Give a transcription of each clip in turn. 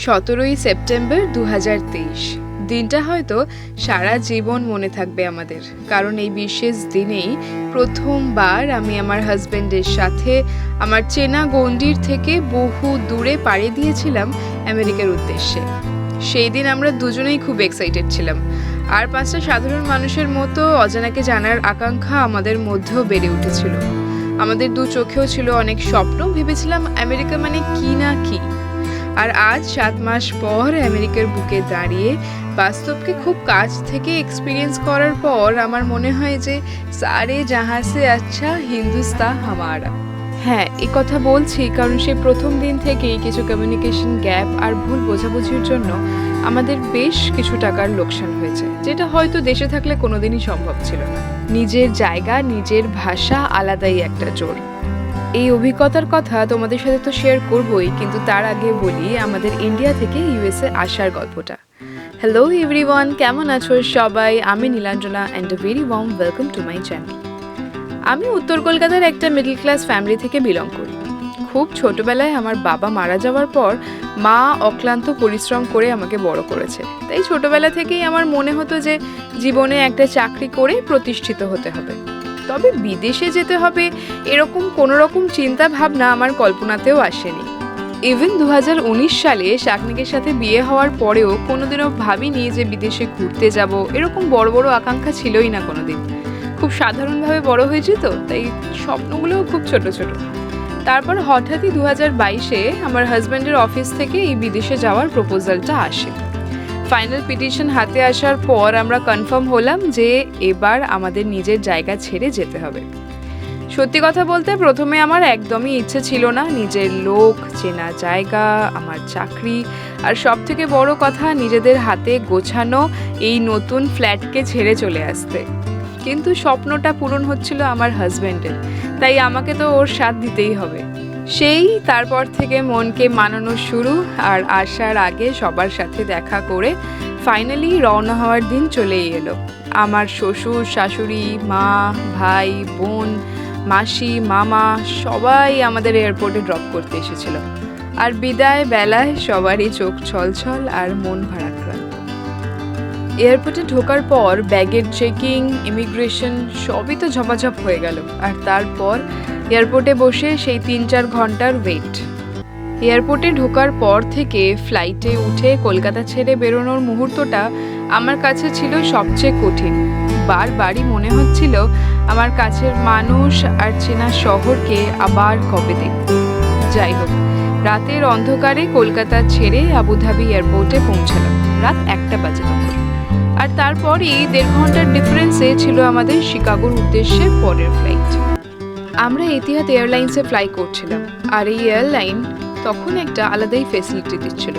17ই September 2023। দিনটা হয়তো সারা জীবন মনে থাকবে আমাদের, কারণ এই বিশেষ দিনেই প্রথমবার আমি আমার হাজব্যান্ডের সাথে আমার চেনা গণ্ডির থেকে বহু দূরে পাড়ি দিয়েছিলাম আমেরিকার উদ্দেশ্যে। সেই দিন আমরা দুজনেই খুব এক্সাইটেড ছিলাম, আর 5টা সাধারণ মানুষের মতো অজানাকে জানার আকাঙ্ক্ষা আমাদের মধ্যেও বেড়ে উঠেছিল। আমাদের দু চোখেও ছিল অনেক স্বপ্ন, ভেবেছিলাম আমেরিকা মানে কি না কি। আর আজ 7 মাস পর আমেরিকার বুকে দাঁড়িয়ে বাস্তবকে খুব কাছ থেকে এক্সপিরিয়েন্স করার পর আমার মনে হয় যে সারে জাহাঁ সে আচ্ছা হিন্দুস্তান হামারা। হ্যাঁ, এই কথা বলছি কারণ সেই প্রথম দিন থেকেই কিছু কমিউনিকেশন গ্যাপ আর ভুল বোঝাবুঝির জন্য আমাদের বেশ কিছু টাকার লোকসান হয়েছে, যেটা হয়তো দেশে থাকলে কোনোদিনই সম্ভব ছিল না। নিজের জায়গা, নিজের ভাষা আলাদাই একটা জোর। এই অভিজ্ঞতার কথা তোমাদের সাথে তো শেয়ার করবই, কিন্তু তার আগে বলি আমাদের ইন্ডিয়া থেকে ইউএসএ আসার গল্পটা। হ্যালো এভরিওয়ান, কেমন আছো সবাই? আমি Nilanjana and a very warm welcome to my channel. আমি উত্তর কলকাতার একটা মিডল ক্লাস ফ্যামিলি থেকে বিলং করি। খুব ছোটবেলায় আমার বাবা মারা যাওয়ার পর মা অক্লান্ত পরিশ্রম করে আমাকে বড় করেছে, তাই ছোটবেলা থেকেই আমার মনে হতো যে জীবনে একটা চাকরি করে প্রতিষ্ঠিত হতে হবে। তবে বিদেশে যেতে হবে এরকম কোনো রকম চিন্তা ভাবনা আমার কল্পনাতেও আসেনি। ইভেন 2019 সালে শাকনিকের সাথে বিয়ে হওয়ার পরেও কোনোদিনও ভাবিনি যে বিদেশে ঘুরতে যাব, এরকম বড় বড় আকাঙ্ক্ষা ছিলই না কোনোদিন। খুব সাধারণভাবে বড় হয়েছি তো, তাই স্বপ্নগুলোও খুব ছোট ছোট। তারপর হঠাৎই 2022-এ আমার হাজব্যান্ডের অফিস থেকে এই বিদেশে যাওয়ার প্রপোজালটা আসে। ফাইনাল পিটিশন হাতে আসার পর আমরা কনফার্ম হলাম যে এবার আমাদের নিজের জায়গা ছেড়ে যেতে হবে। সত্যি কথা বলতে প্রথমে আমার একদমই ইচ্ছে ছিল না নিজের লোক, চেনা জায়গা, আমার চাকরি, আর সব থেকে বড় কথা নিজেদের হাতে গোছানো এই নতুন ফ্ল্যাটকে ছেড়ে চলে আসতে। কিন্তু স্বপ্নটা পূরণ হচ্ছিল আমার হাজব্যান্ডের, তাই আমাকে তো ওর সাথ দিতেই হবে। সেই তারপর থেকে মনকে মানানো শুরু, আর আসার আগে সবার সাথে দেখা করে ফাইনালি রওনা হওয়ার দিন চলেই এলো। আমার শ্বশুর, শাশুড়ি, মা, ভাই, বোন, মাসি, মামা সবাই আমাদের এয়ারপোর্টে ড্রপ করতে এসেছিল। আর বিদায় বেলায় সবারই চোখ ছলছল আর মন ভারাক্রান্ত। এয়ারপোর্টে ঢোকার পর ব্যাগের চেকিং, ইমিগ্রেশন সবই তো ঝপাঝপ হয়ে গেল। আর তারপর এয়ারপোর্টে বসে সেই 3-4 ঘন্টার ওয়েট। এয়ারপোর্টে ঢোকার পর থেকে ফ্লাইটে উঠে কলকাতা ছেড়ে বেরোনোর মুহূর্তটা আমার কাছে ছিল সবচেয়ে কঠিন। বারবারই মনে হচ্ছিল আমার কাছের মানুষ আর চেনা শহরকে আবার কবে দেখব। যাই হোক, রাতের অন্ধকারে কলকাতা ছেড়ে আবুধাবি এয়ারপোর্টে পৌঁছালাম রাত 1টা বাজে তখন। আর তারপরই 1.5 ঘন্টার ডিফারেন্সে ছিল আমাদের শিকাগোর উদ্দেশ্যে পরের ফ্লাইট। আমরা এতিহাদ এয়ারলাইন্সে ফ্লাই করছিলাম, আর এই এয়ারলাইন তখন একটা আলাদাই ফেসিলিটি দিচ্ছিল।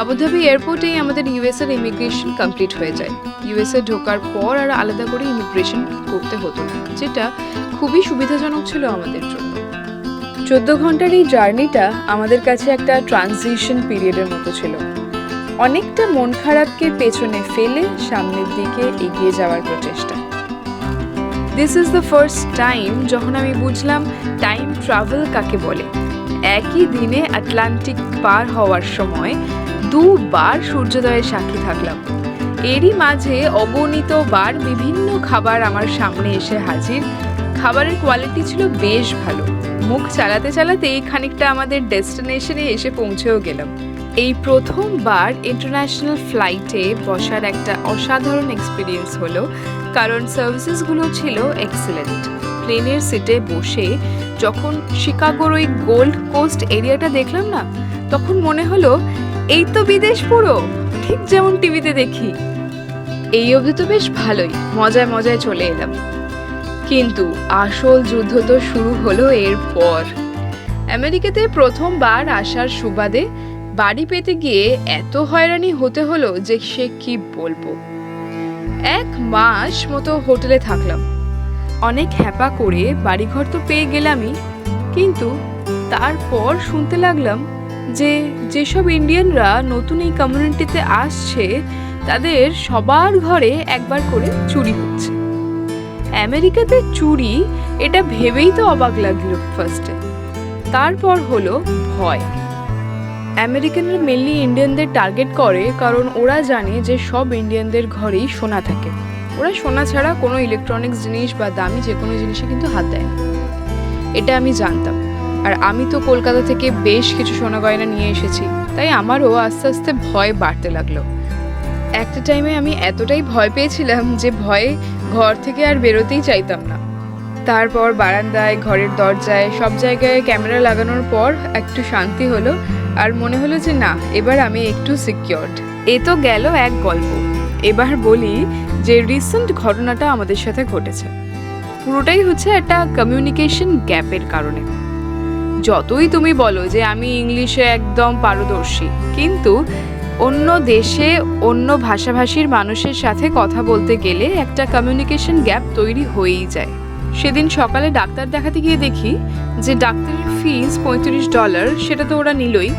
আবুধাবি এয়ারপোর্টেই আমাদের ইউএসএর ইমিগ্রেশন কমপ্লিট হয়ে যায়। ইউএসএ ঢোকার পর আর আলাদা করে ইমিগ্রেশন করতে হতো না, যেটা খুবই সুবিধাজনক ছিল আমাদের জন্য। 14 ঘন্টার এই জার্নিটা আমাদের কাছে একটা ট্রানজিশন পিরিয়ডের মতো ছিল। অনেকটা মন খারাপকে পেছনে ফেলে সামনের দিকে এগিয়ে যাওয়ার প্রচেষ্টা। This is the first time যখন আমি বুঝলাম টাইম ট্রাভেল কাকে বলে। একই দিনে আটলান্টিক পার হওয়ার সময় 2বার সূর্যোদয়ের সাক্ষী থাকলাম। এরই মাঝে অগণিত বার বিভিন্ন খাবার আমার সামনে এসে হাজির। খাবারের কোয়ালিটি ছিল বেশ ভালো। মুখ চালাতে চালাতেই খানিকটা আমাদের ডেস্টিনেশনে এসে পৌঁছেও গেলাম। এই প্রথমবার ইন্টারন্যাশনাল ফ্লাইটে বসার একটা অসাধারণ এক্সপিরিয়েন্স হলো, কারণ সার্ভিসেসগুলো ছিল এক্সেলেন্ট। প্লেনের সিটে বসে যখন শিকাগোর ওই গোল্ড কোস্ট এরিয়াটা দেখলাম না, তখন মনে হলো এই তো বিদেশ পুরো, ঠিক যেমন টিভিতে দেখি। এই অবধি তো বেশ ভালোই, মজায় মজায় চলে এলাম। কিন্তু আসল যুদ্ধ তো শুরু হলো এরপর। আমেরিকাতে প্রথমবার আসার সুবাদে বাড়ি পেতে গিয়ে এত হয়রানি হতে হলো যে সে কি বলবো। 1 মাস মতো হোটেলে থাকলাম। অনেক হ্যাপা করে বাড়িঘর তো পেয়ে গেলামই, কিন্তু তারপর শুনতে লাগলাম যে যেসব ইন্ডিয়ানরা নতুন এই কমিউনিটিতে আসছে তাদের সবার ঘরে একবার করে চুরি হচ্ছে। আমেরিকাতে চুরি, এটা ভেবেই তো অবাক লাগলো ফার্স্টে। তারপর হলো ভয়। আমেরিকানরা মেনলি ইন্ডিয়ানদের টার্গেট করে, কারণ ওরা জানে যে সব ইন্ডিয়ানদের ঘরেই সোনা থাকে। ওরা সোনা ছাড়া কোনো ইলেকট্রনিক্স জিনিস বা দামি যে কোনো জিনিসে কিন্তু হাত দেয় না। এটা আমি জানতাম। আর আমি তো কলকাতা থেকে বেশ কিছু সোনা গয়না নিয়ে এসেছি, তাই আমারও আস্তে আস্তে ভয় বাড়তে লাগলো। একটা টাইমে আমি এতটাই ভয় পেয়েছিলাম যে ভয়ে ঘর থেকে আর বেরোতেই চাইতাম না। তারপর বারান্দায়, ঘরের দরজায়, সব জায়গায় ক্যামেরা লাগানোর পর একটু শান্তি হলো, আর মনে হলো যে না, এবার আমি একটু সিকিউরড। এ তো গেল এক গল্প। এবার বলি যে রিসেন্ট ঘটনাটা আমাদের সাথে ঘটেছে। পুরোটাই হচ্ছে একটা কমিউনিকেশন গ্যাপের কারণে। যতই তুমি বলো যে আমি ইংলিশে একদম পারদর্শী, কিন্তু অন্য দেশে অন্য ভাষাভাষীর মানুষের সাথে কথা বলতে গেলে একটা কমিউনিকেশন গ্যাপ তৈরি হয়েই যায়। সেদিন সকালে ডাক্তার দেখাতে গিয়ে দেখি যে ডাক্তারের ফিস $35, সেটা তো ওরা নিলই।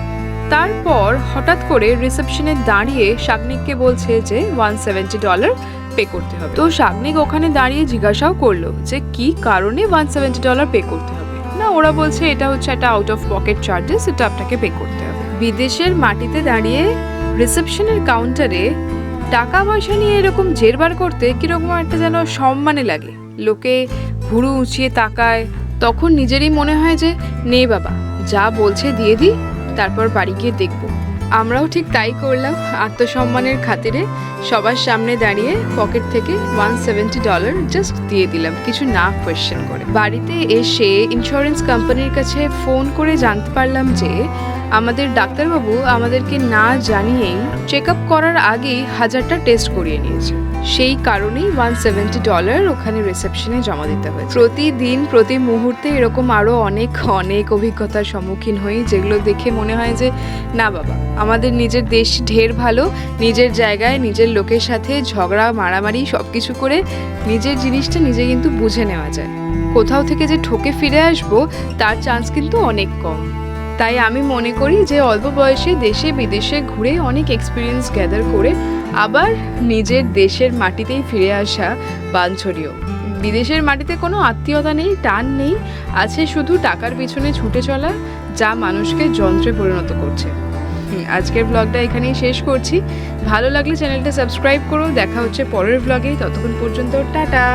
তারপর হঠাৎ করে রিসেপশনে দাঁড়িয়ে শাগনিককে বলছে যে $170 পে করতে হবে। তো শাগনিক ওখানে দাঁড়িয়ে জিজ্ঞাসাও করলো যে কি কারণে $170 পে করতে হবে। না, ওরা বলছে এটা হচ্ছে একটা আউট অফ পকেট চার্জেস, এটা আপনাকে পে করতে হবে। বিদেশের মাটিতে দাঁড়িয়ে রিসেপশনের কাউন্টারে টাকা পয়সা নিয়ে এরকম জেরবার করতে কিরকম একটা যেন সম্মানে লাগে। লোকে ভুরু উঁচিয়ে তাকায়। তখন নিজেরই মনে হয় যে নে বাবা, যা বলছে দিয়ে দিই, তারপর বাড়ি গিয়ে দেখব। আমরাও ঠিক তাই করলাম। আত্মসম্মানের খাতিরে সবার সামনে দাঁড়িয়ে পকেট থেকে $170 জাস্ট দিয়ে দিলাম, কিছু না কোয়েশ্চেন করে। বাড়িতে এসে ইন্স্যুরেন্স কোম্পানির কাছে ফোন করে জানতে পারলাম যে আমাদের ডাক্তারবাবু আমাদেরকে না জানিয়েই চেক আপ করার আগেই 1000টা টেস্ট করিয়ে নিয়েছে। সেই কারণেই $170 ওখানে রিসেপশনে জমা দিতে হয়। প্রতিদিন প্রতি মুহূর্তে এরকম আরও অনেক অনেক অভিজ্ঞতার সম্মুখীন হই, যেগুলো দেখে মনে হয় যে না বাবা, আমাদের নিজের দেশ ঢের ভালো। নিজের জায়গায় নিজের লোকের সাথে ঝগড়া মারামারি সব কিছু করে নিজের জিনিসটা নিজে কিন্তু বুঝে নেওয়া যায়। কোথাও থেকে যে ঠকে ফিরে আসবো তার চান্স কিন্তু অনেক কম। তাই আমি মনে করি যে অল্প বয়সে দেশে বিদেশে ঘুরে অনেক এক্সপিরিয়েন্স গ্যাদার করে আবার নিজের দেশের মাটিতেই ফিরে আসা বাঞ্ছনীয়। বিদেশের মাটিতে কোনো আত্মীয়তা নেই, টান নেই, আছে শুধু টাকার পিছনে ছুটে চলা, যা মানুষকে যন্ত্রে পরিণত করছে। আজকের ব্লগটা এখানেই শেষ করছি। ভালো লাগলে চ্যানেলটা সাবস্ক্রাইব করো। দেখা হচ্ছে পরের ব্লগে। ততক্ষণ পর্যন্ত টাটা।